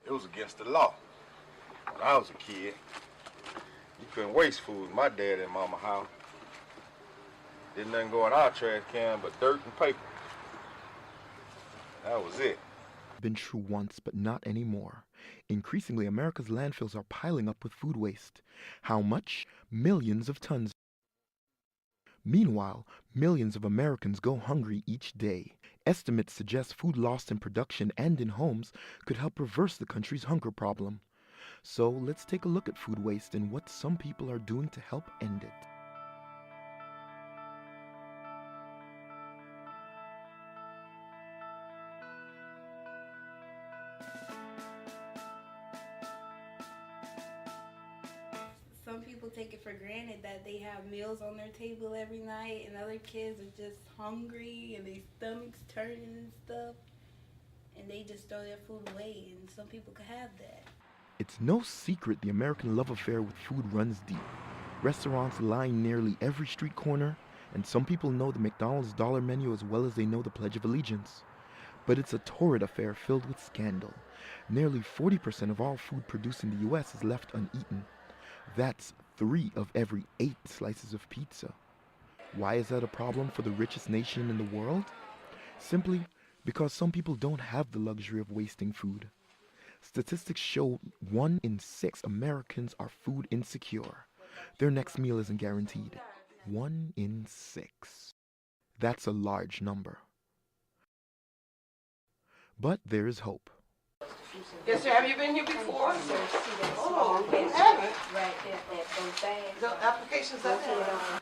It was against the law. When I was a kid, you couldn't waste food in my dad and mama house. Didn't nothing go in our trash can but dirt and paper. That was it. Been true once, but not anymore. Increasingly, America's landfills are piling up with food waste. How much? Millions of tons. Meanwhile, millions of Americans go hungry each day. Estimates suggest food lost in production and in homes could help reverse the country's hunger problem. So let's take a look at food waste and what some people are doing to help end it. Some people take it for granted that they have meals on their table every night, and other kids are just hungry and their stomachs turning and stuff, and they just throw their food away, and some people could have that. It's no secret the American love affair with food runs deep. Restaurants line nearly every street corner, and some people know the McDonald's dollar menu as well as they know the Pledge of Allegiance. But it's a torrid affair filled with scandal. Nearly 40% of all food produced in the U.S. is left uneaten. That's 3 of every 8 slices of pizza. Why is that a problem for the richest nation in the world? Simply because some people don't have the luxury of wasting food. Statistics show 1 in 6 Americans are food insecure. Their next meal isn't guaranteed. 1 in 6. That's a large number. But there is hope. Yes, sir. Have you been here before? Oh, you haven't? Right there, those bags. The applications up there.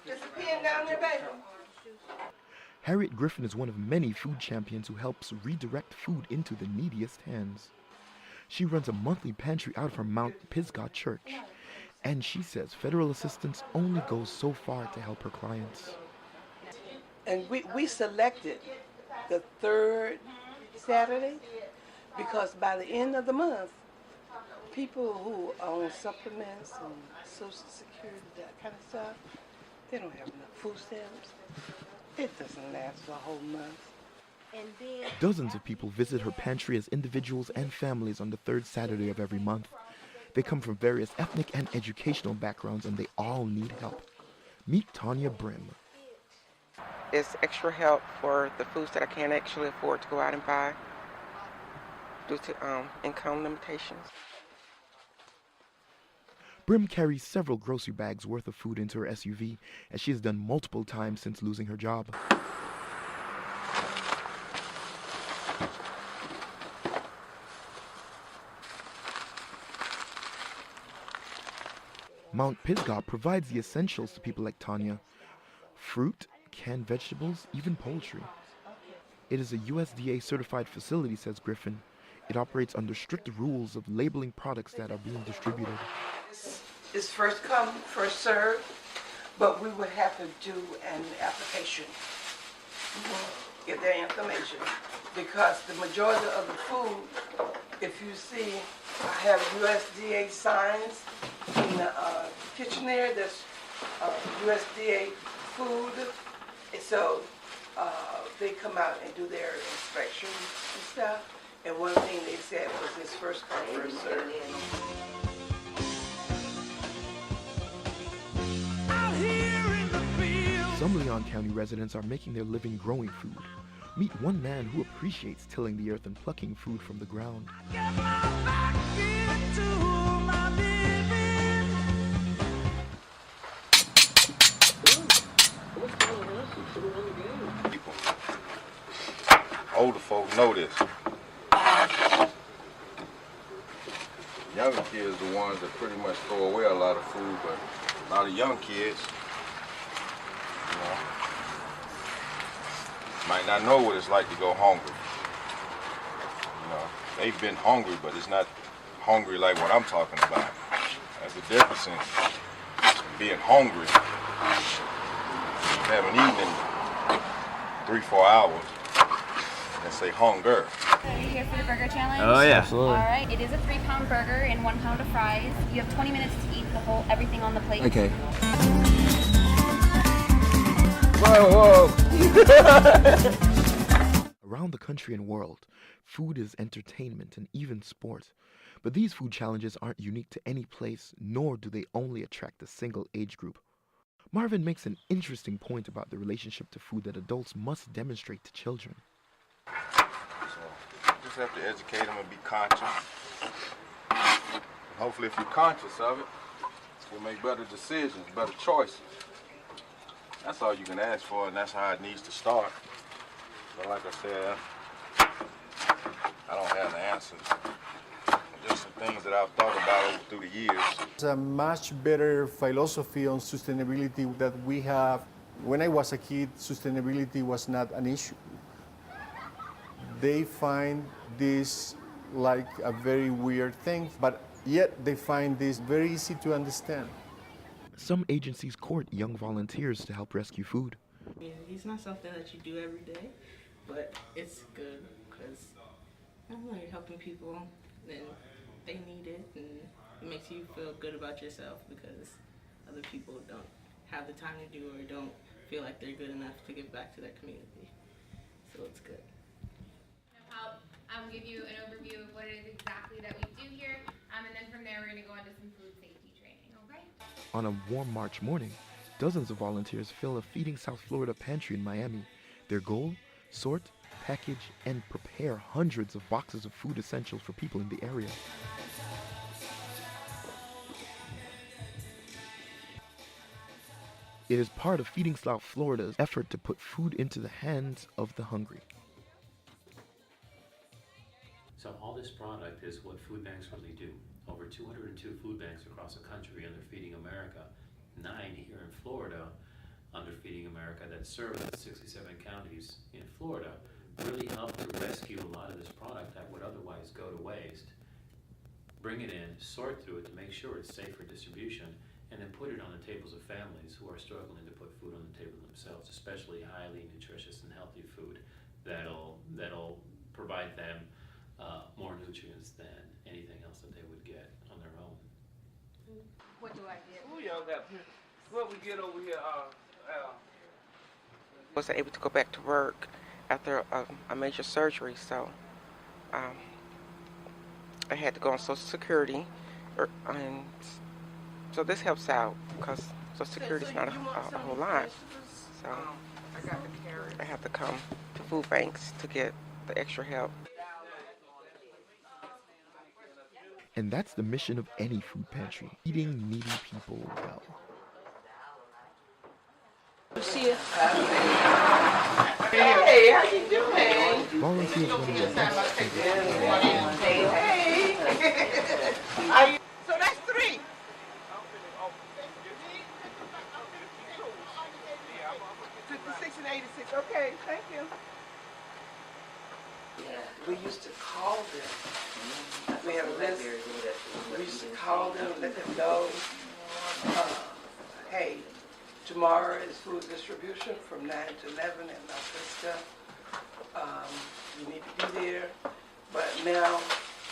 There's a pen down there, baby. Harriet Griffin is one of many food champions who helps redirect food into the neediest hands. She runs a monthly pantry out of her Mount Pisgah church, and she says federal assistance only goes so far to help her clients. And we selected the 3rd Saturday because by the end of the month, people who are on supplements and Social Security, that kind of stuff, they don't have enough food stamps. It doesn't last a whole month. Dozens of people visit her pantry as individuals and families on the 3rd Saturday of every month. They come from various ethnic and educational backgrounds, and they all need help. Meet Tanya Brim. It's extra help for the foods that I can't actually afford to go out and buy due to income limitations. Brim carries several grocery bags worth of food into her SUV, as she has done multiple times since losing her job. Mount Pisgah provides the essentials to people like Tanya: fruit, canned vegetables, even poultry. It is a USDA certified facility, says Griffin. It operates under strict rules of labeling products that are being distributed. It's first come, first served, but we would have to do an application, get their information, because the majority of the food, if you see, I have USDA signs in the kitchen there, there's USDA food, so they come out and do their inspection and stuff, and one thing they said was this first come, first served. Some Leon County residents are making their living growing food. Meet one man who appreciates tilling the earth and plucking food from the ground. Older folk know this. Younger kids are the ones that pretty much throw away a lot of food, but a lot of young kids, you know, might not know what it's like to go hungry. You know, they've been hungry, but it's not hungry like what I'm talking about. There's a difference in being hungry, haven't eaten in 3-4 hours, and say hunger. Are you here for the burger challenge? Oh yeah, absolutely. All right, it is a 3-pound burger and 1 pound of fries. You have 20 minutes to eat everything on the plate. Okay. Around the country and world, Food is entertainment and even sport. But these food challenges aren't unique to any place, nor do they only attract a single age group. Marvin makes an interesting point about the relationship to food that adults must demonstrate to children. So you just have to educate them and be conscious. And hopefully if you're conscious of it, you'll make better decisions, better choices. That's all you can ask for, and that's how it needs to start. But like I said, I don't have the answers. Just some things that I've thought about through the years. It's a much better philosophy on sustainability that we have. When I was a kid, sustainability was not an issue. They find this like a very weird thing, but yet they find this very easy to understand. Some agencies court young volunteers to help rescue food. It's not something that you do every day, but it's good because I don't know, you're helping people and they need it, and it makes you feel good about yourself because other people don't have the time to do or don't feel like they're good enough to give back to their community. So it's good. I'll give you an overview of what it is exactly that we do here, and then from there we're going to go on to some food safety training, okay? On a warm March morning, dozens of volunteers fill a Feeding South Florida pantry in Miami. Their goal? Sort, package, and prepare hundreds of boxes of food essentials for people in the area. It is part of Feeding South Florida's effort to put food into the hands of the hungry. So all this product is what food banks really do. Over 202 food banks across the country under Feeding America, 9 here in Florida under Feeding America that serve 67 counties in Florida, really help to rescue a lot of this product that would otherwise go to waste, bring it in, sort through it to make sure it's safe for distribution, and then put it on the tables of families who are struggling to put food on the table themselves, especially highly nutritious and healthy food that'll provide them more nutrients than anything else that they would get on their own. What do I get? Who y'all got here? What we get over here? Was able to go back to work after a major surgery, so I had to go on Social Security, and so this helps out because Social Security is not a whole lot. So I have to come to food banks to get the extra help. And that's the mission of any food pantry, feeding needy people well. Hey, how you doing? Volunteers want to be best in Hey. So that's 3. 56 and 86. Okay, thank you. We used to call them. We had a list. We used to call them and let them know, hey, tomorrow is food distribution from 9 to 11 and all this stuff. You need to be there. But now,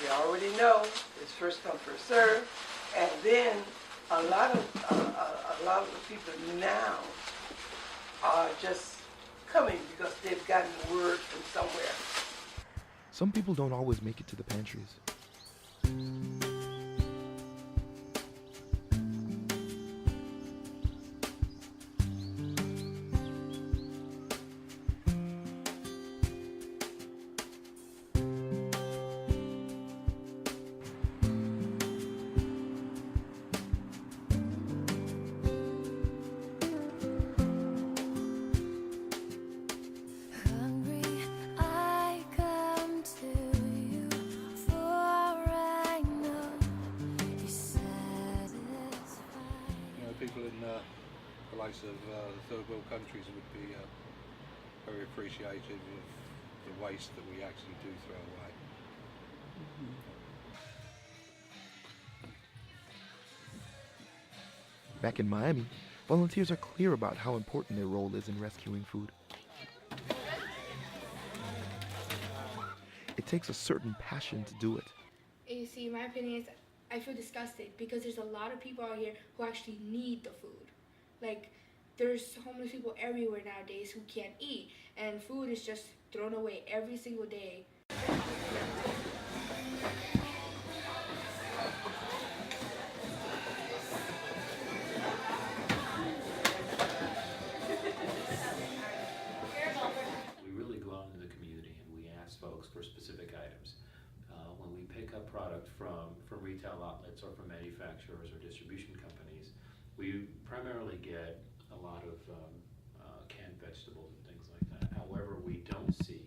we already know it's first come, first serve. And then a lot of the people now are just coming because they've gotten word from somewhere. Some people don't always make it to the pantries. People in the likes of the third world countries would be very appreciative of the waste that we actually do throw away. Back in Miami, volunteers are clear about how important their role is in rescuing food. It takes a certain passion to do it. You see, my opinion is I feel disgusted because there's a lot of people out here who actually need the food. Like, there's homeless people everywhere nowadays who can't eat, and food is just thrown away every single day. We really go out into the community and we ask folks for specific items. When we pick up product from retail outlets or from manufacturers or distribution companies, we primarily get a lot of canned vegetables and things like that. However, we don't see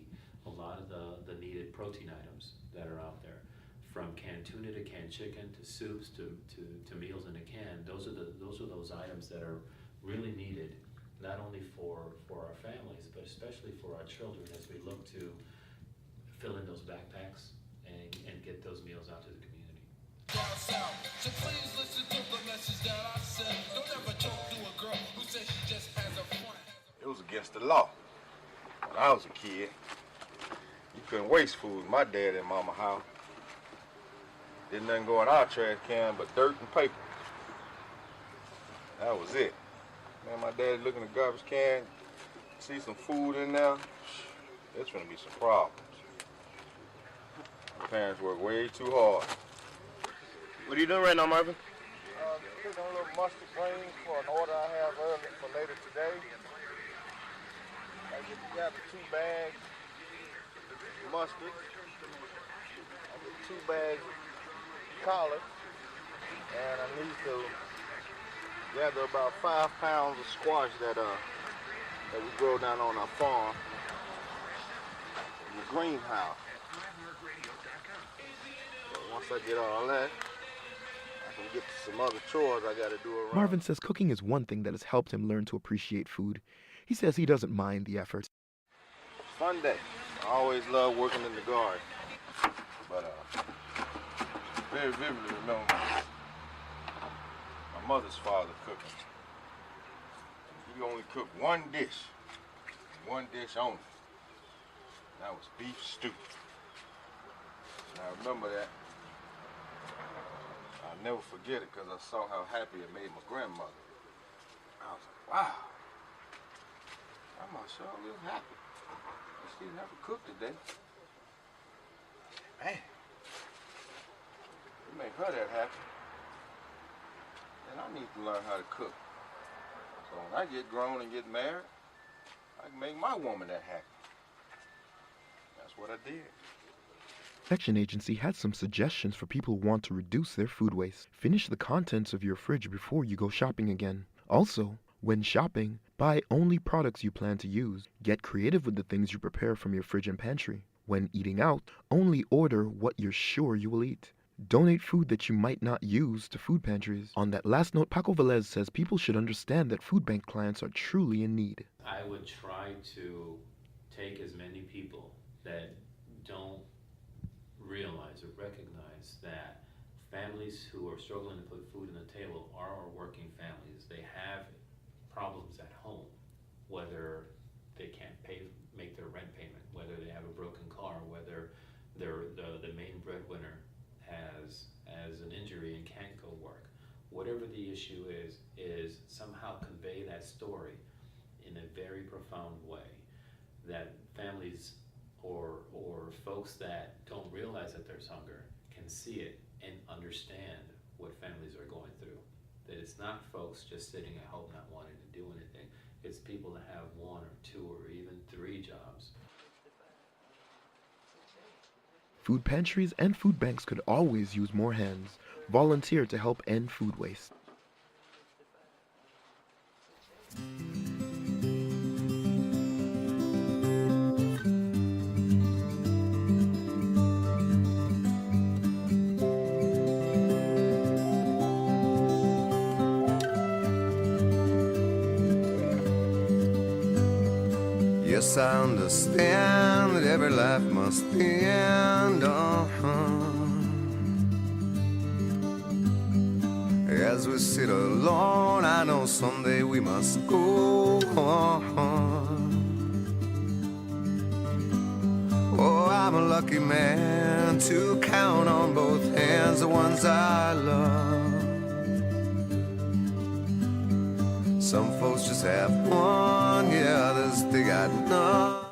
a lot of the needed protein items that are out there. From canned tuna to canned chicken to soups to meals in a can, those are those items that are really needed, not only for our families, but especially for our children as we look to fill in those backpacks and get those meals out to the community. So please listen to the message that I said. Don't ever talk to a girl who says she just has a friend. It was against the law. When I was a kid, you couldn't waste food in my dad and mama house. Didn't nothing go in our trash can but dirt and paper. That was it. Man, my dad look in the garbage can, see some food in there, there's gonna be some problems. My parents work way too hard. What are you doing right now, Marvin? Picking a little mustard greens for an order I have early for later today. I just got 2 bags of mustard. I get 2 bags of collard, and I need to gather about 5 pounds of squash that we grow down on our farm in the greenhouse. So once I get all that, I can get to some other chores I got to do around. Marvin says cooking is one thing that has helped him learn to appreciate food. He says he doesn't mind the effort. Fun day. I always love working in the garden, but very vividly remember my mother's father cooking. He only cooked one dish only. That was beef stew. And I remember that. I'll never forget it because I saw how happy it made my grandmother. I was like, wow, Grandma sure is happy. She didn't have to cook today. Man, you make her that happy. And I need to learn how to cook. So when I get grown and get married, I can make my woman that happy. That's what I did. Action Agency has some suggestions for people who want to reduce their food waste. Finish the contents of your fridge before you go shopping again. Also, when shopping, buy only products you plan to use. Get creative with the things you prepare from your fridge and pantry. When eating out, only order what you're sure you will eat. Donate food that you might not use to food pantries. On that last note, Paco Velez says people should understand that food bank clients are truly in need. I would try to take as many people that don't realize or recognize that families who are struggling to put food on the table are working families. They have problems at home, whether they can't make their rent payment, whether they have a broken car, whether the main breadwinner has an injury and can't go work. Whatever the issue is somehow convey that story in a very profound way that families or folks that don't realize that there's hunger can see it and understand what families are going through. That it's not folks just sitting at home not wanting to do anything. It's people that have 1 or 2 or even 3 jobs. Food pantries and food banks could always use more hands. Volunteer to help end food waste. Yes, I understand that every life must end. As we sit alone, I know someday we must go on. Oh, I'm a lucky man to count on both hands the ones I love. Some folks just have one, yeah, others they got none.